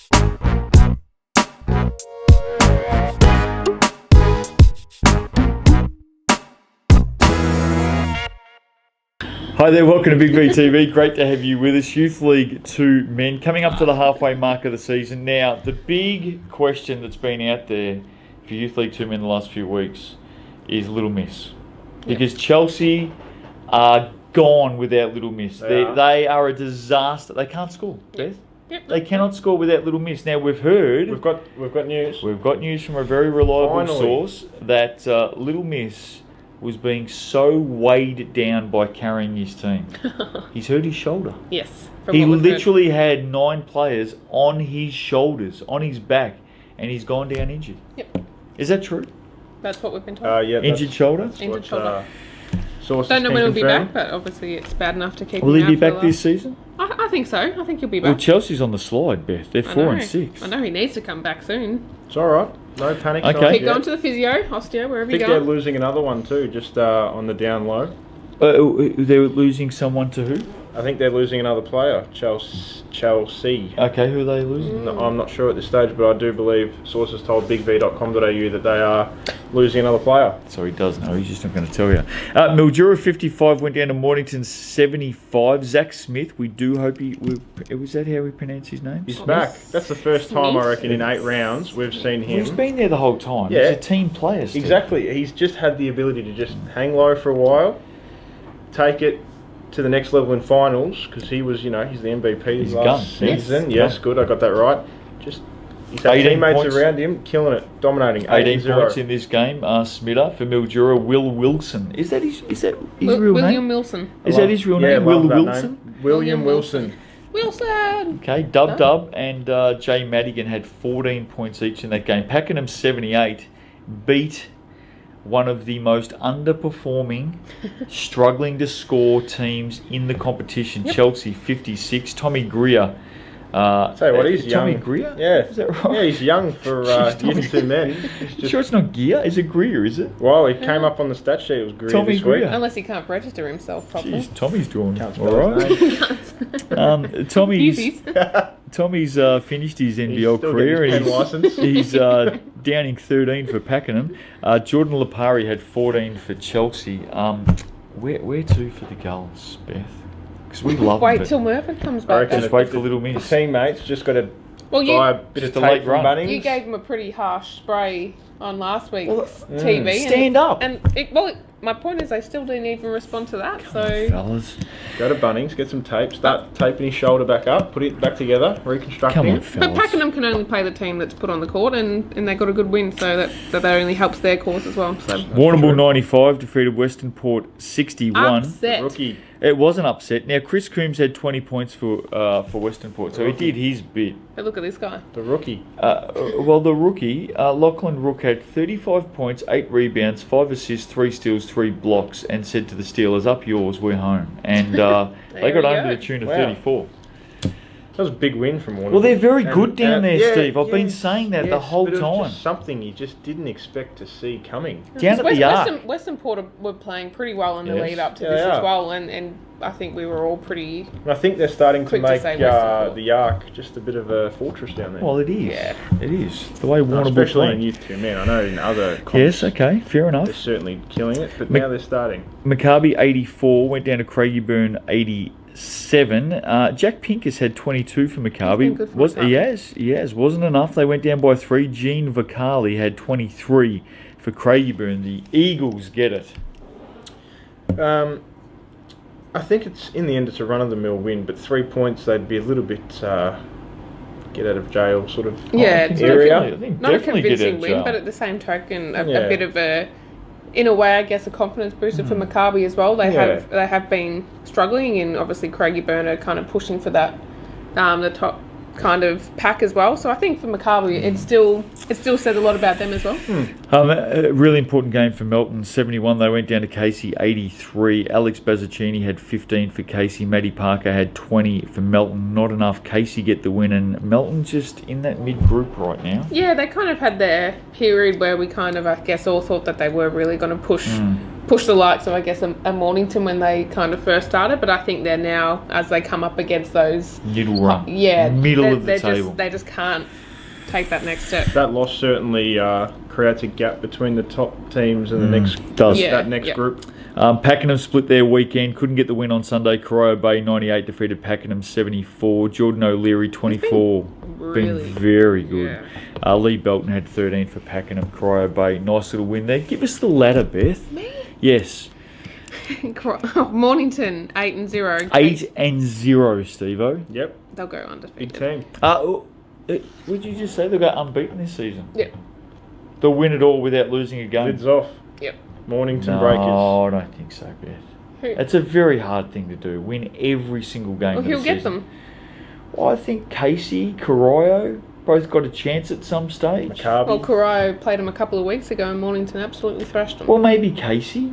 Hi there, welcome to Big V TV. Great to have you with us. Youth League 2 men coming up to the halfway mark of the season. Now, the big question that's been out there for Youth League 2 men the last few weeks is Little Miss. Because Chelsea are gone without Little Miss. They are a disaster. They can't score, Beth. Yep. They cannot score without Little Miss. Now, we've heard... We've got news. We've got news from a very reliable source that Little Miss was being so weighed down by carrying his team. He's hurt his shoulder. Yes. He literally had 9 players on his shoulders, on his back, and he's gone down injured. Yep. Is that true? That's what we've been told. Yeah. Injured shoulder? Injured shoulder. Sources Don't know when he'll be confirm. back, but obviously it's bad enough to keep Will him he be out for back the this season? I think so. I think he'll be Well, back. Chelsea's on the slide, Beth. They're 4 and 6. I know he needs to come back soon. It's all right. No panic. Okay. Keep going to the physio, osteo, wherever I you think go. they're losing another one too, just on the down low. They're losing someone to who? I think they're losing another player, Chelsea. Okay, who are they losing? No, I'm not sure at this stage, but I do believe sources told bigv.com.au that they are losing another player. So he does know, he's just not going to tell you. Mildura 55 went down to Mornington 75. Zach Smith, we do hope was that how we pronounce his name? He's back. That's the first time, I reckon, in 8 rounds we've seen him. He's been there the whole time. Yeah. He's a team player, Steve. Exactly. He's just had the ability to just hang low for a while, take it to the next level in finals, because he was, he's the MVP last season. Yes, good, I got that right. Just he's had teammates points around him, killing it, dominating. 18 points in this game. Smitter for Mildura. Will Wilson. Is that his real name? William Wilson. Is that his real name? Will Wilson? William Wilson. Wilson! Okay, Dub and Jay Madigan had 14 points each in that game. Pakenham 78 beat one of the most underperforming, struggling to score teams in the competition. Chelsea 56. Tommy Greer. Tell you what, he's young. Tommy Greer? Yeah. Is that right? Yeah, he's young for Youth 2 men. Sure it's not Gear? Is it Greer, is it? Well, he came up on the stat sheet. It was Greer Tommy this Greer. week. Unless he can't register himself properly. Jeez, Tommy's doing Can't all spell his right. name. Tommy's finished his NBL still career. getting his pen license. He's downing 13 for Pakenham. Jordan Lipari had 14 for Chelsea. Where to for the goals, Beth? Because we love Wait it. till Murphy comes back. Just wait for Little The Miss. teammates just got to Well, buy a bit of just a tape late from run. Bunnings. you gave him a pretty harsh spray on last week's TV. Stand up. And my point is they still didn't even respond to that. Come on, fellas. Go to Bunnings, get some tape, start taping his shoulder back up, put it back together, reconstructing Come on, it. fellas. But Pakenham can only play the team that's put on the court, and they got a good win, so that only helps their cause as well. So Warrnambool 95 defeated Western Port 61. upset. Rookie. It was an upset. Now, Chris Coombs had 20 points for Western Port, so he did his bit. But look at this guy. The rookie. Well, the rookie, Lachlan Rook, had 35 points, 8 rebounds, 5 assists, 3 steals, 3 blocks, and said to the Steelers, "Up yours, we're home." And they got home to the tune of 34. That was a big win from Warrnambool. Well, they're very good down there, yeah, Steve. I've been yes, saying that the yes, whole but it was time. just something you just didn't expect to see coming. Down at the Arc. Western Port were playing pretty well in the Yes. lead up to Yeah, this they as are. well, and I think we were all pretty... And I think they're starting to Quick to make say Western Port. the Arc just a bit of a fortress down there. Well, it is. Yeah. It is. The way Warrnambool Especially in play. Youth 2 men. I know in other Yes, comps okay, fair they're enough. certainly killing it, but now they're starting. Maccabi 84 went down to Craigieburn 87. Jack Pincus had 22 for Maccabi. He's been good for Maccabi. He has. Wasn't enough. They went down by 3. Gene Vicali had 23 for Craigieburn. The Eagles get it. I think in the end it's a run-of-the-mill win, but 3 points they'd be a little bit get out of jail sort of Yeah, I think area. definitely- I think Not a definitely get out convincing of win, jail. but at the same token, a Yeah. bit of in a way, I guess, a confidence booster for Maccabi as well. They Yeah. have been struggling, and obviously Craigieburn are kind of pushing for that, the top kind of pack as well. So I think for Maccabi, it still said a lot about them as well. A really important game for Melton. 71, they went down to Casey 83. Alex Bazzacchini had 15 for Casey. Matty Parker had 20 for Melton. Not enough. Casey get the win, and Melton just in that mid-group right now. Yeah, they kind of had their period where we kind of, I guess, all thought that they were really going to push push the likes of, I guess, a Mornington when they kind of first started. But I think they're now, as they come up against those Middle run. middle of the table. they just can't take that next step. That loss certainly creates a gap between the top teams and the next group. Pakenham split their weekend, couldn't get the win on Sunday. Corio Bay 98 defeated Pakenham 74. Jordan O'Leary 24. Been very good. Yeah. Lee Belton had 13 for Pakenham. Corio Bay, nice little win there. Give us the ladder, Beth. Me? Yes. Mornington 8-0. 8-0, Steve-O. Yep. They'll go undefeated. Big team. Would you just say they'll go unbeaten this season? Yep. They'll win it all without losing a game. Lids off. Yep. Mornington No, Breakers. I don't think so, Beth. Who? It's a very hard thing to do. Win every single game Well, of the who'll season. get them? Well, I think Casey, Corio, both got a chance at some stage. Maccabi. Well, Corio played them a couple of weeks ago and Mornington absolutely thrashed them. Well, maybe Casey.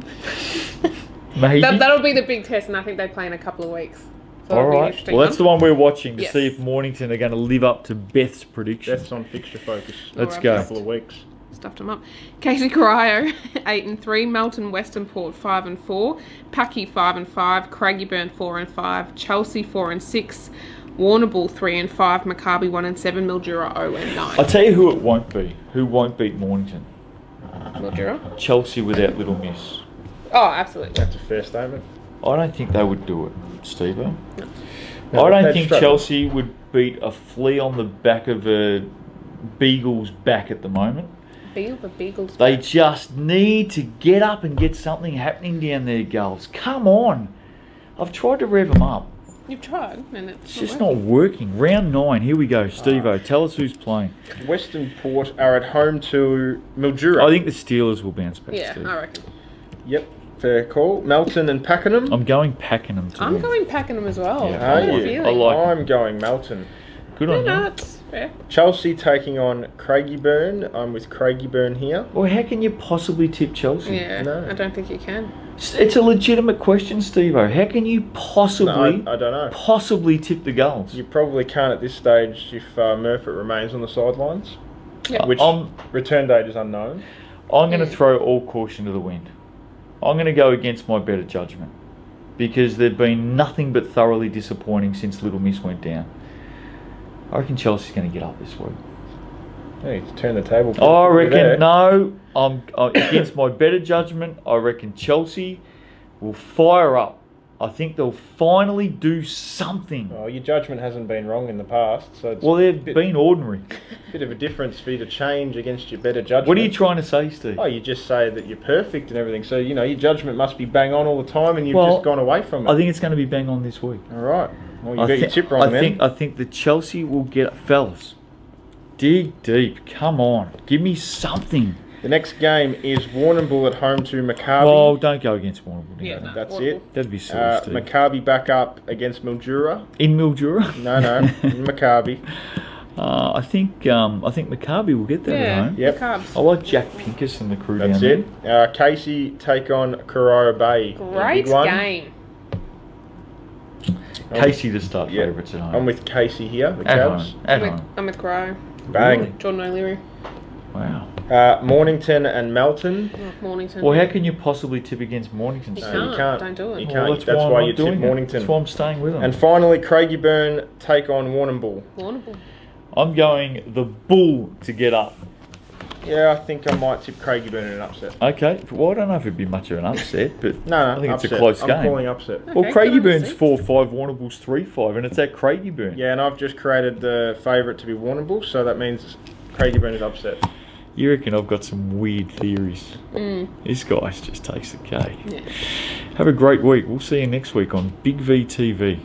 Maybe. That'll be the big test, and I think they play in a couple of weeks. So All that'll be an right. interesting Well, that's the one we're watching to Yes. see if Mornington are going to live up to Beth's prediction. Death's on fixture focus. Let's Alright. go. A couple of weeks. Stuffed them up. Casey Corio 8-3, Melton Westernport 5-4, Packy 5-5, Craigieburn 4-5, Chelsea 4-6, Warrnambool 3-5, Maccabi 1-7, Mildura 0-9. I'll tell you who it won't be. Who won't beat Mornington? Mildura? Chelsea without Little Miss. Oh, absolutely. That's a fair statement. I don't think they would do it, Steve-O. No, I don't they'd think struggle. Chelsea would beat a flea on the back of a beagle's back at the moment. Beagles. They just need to get up and get something happening down there, girls. Come on. I've tried to rev them up. You've tried, and it's Just not working. Round 9. Here we go. Steve-O, tell us who's playing. Western Port are at home to Mildura. I think the Steelers will bounce back, Yeah, Steve. I reckon. Yep, fair call. Melton and Pakenham. I'm going Pakenham to I'm win. going Pakenham as well. Yeah, I have are a you? feeling. I like it. I'm going Melton. Good No, on you. that's fair. Chelsea taking on Craigieburn. I'm with Craigieburn here. Well, how can you possibly tip Chelsea? Yeah, No. I don't think you can. It's a legitimate question, Steve-O. How can you possibly, No, I don't know. possibly tip the goals? You probably can't at this stage if Murphy remains on the sidelines, Yep. which I'm return date is unknown. going to throw all caution to the wind. I'm going to go against my better judgment because they've been nothing but thoroughly disappointing since Little Miss went down. I reckon Chelsea's going to get up this week. Hey, turn the table. I You're there. reckon, no, I'm against my better judgment. I reckon Chelsea will fire up. I think they'll finally do something. Oh, your judgment hasn't been wrong in the past, so it's Well, they've a been ordinary. bit of a difference for you to change against your better judgment. What are you trying to say, Steve? Oh, you just say that you're perfect and everything. So, your judgment must be bang on all the time and you've Well, just gone away from it. I think it's going to be bang on this week. All right. Well, you got your tip wrong then. I think that Chelsea will get... Fellas, dig deep. Come on. Give me something. The next game is Warrnambool at home to Maccabi. Oh, don't go against Warrnambool. Yeah, no. That's Warrnambool. it. That'd be silly, Steve. Maccabi back up against Mildura. In Mildura? No, Maccabi. I think Maccabi will get that Yeah, at home. Yep. Carbs. I like Jack Pincus and the crew That's down there. it. Casey take on Corio Bay. A Great big one. game. Casey to start Yeah. favourites at home. I'm with Casey here, the at Cavs. home. At I'm home. with, I'm with Crow. Bang. Really? Jordan O'Leary. Wow. Mornington and Melton. Oh, Mornington. Well, how can you possibly tip against Mornington? You Steve? No, you can't. Don't do it. You Well, can't. That's I'm why not you tip doing it. Mornington. That's why I'm staying with them. And finally, Craigieburn take on Warrnambool. Warrnambool. I'm going the Bull to get up. Yeah, I think I might tip Craigieburn in an upset. Okay. Well, I don't know if it'd be much of an upset, but No, I think upset. it's a close I'm game. calling upset. Well, Okay, good on you, Craigieburn's Steve. 4-5, Warrnambool's 3-5, and it's at Craigieburn. Yeah, and I've just created the favourite to be Warrnambool, so that means Craigieburn is upset. You reckon I've got some weird theories? This guy just takes the cake. Yeah. Have a great week. We'll see you next week on Big V TV.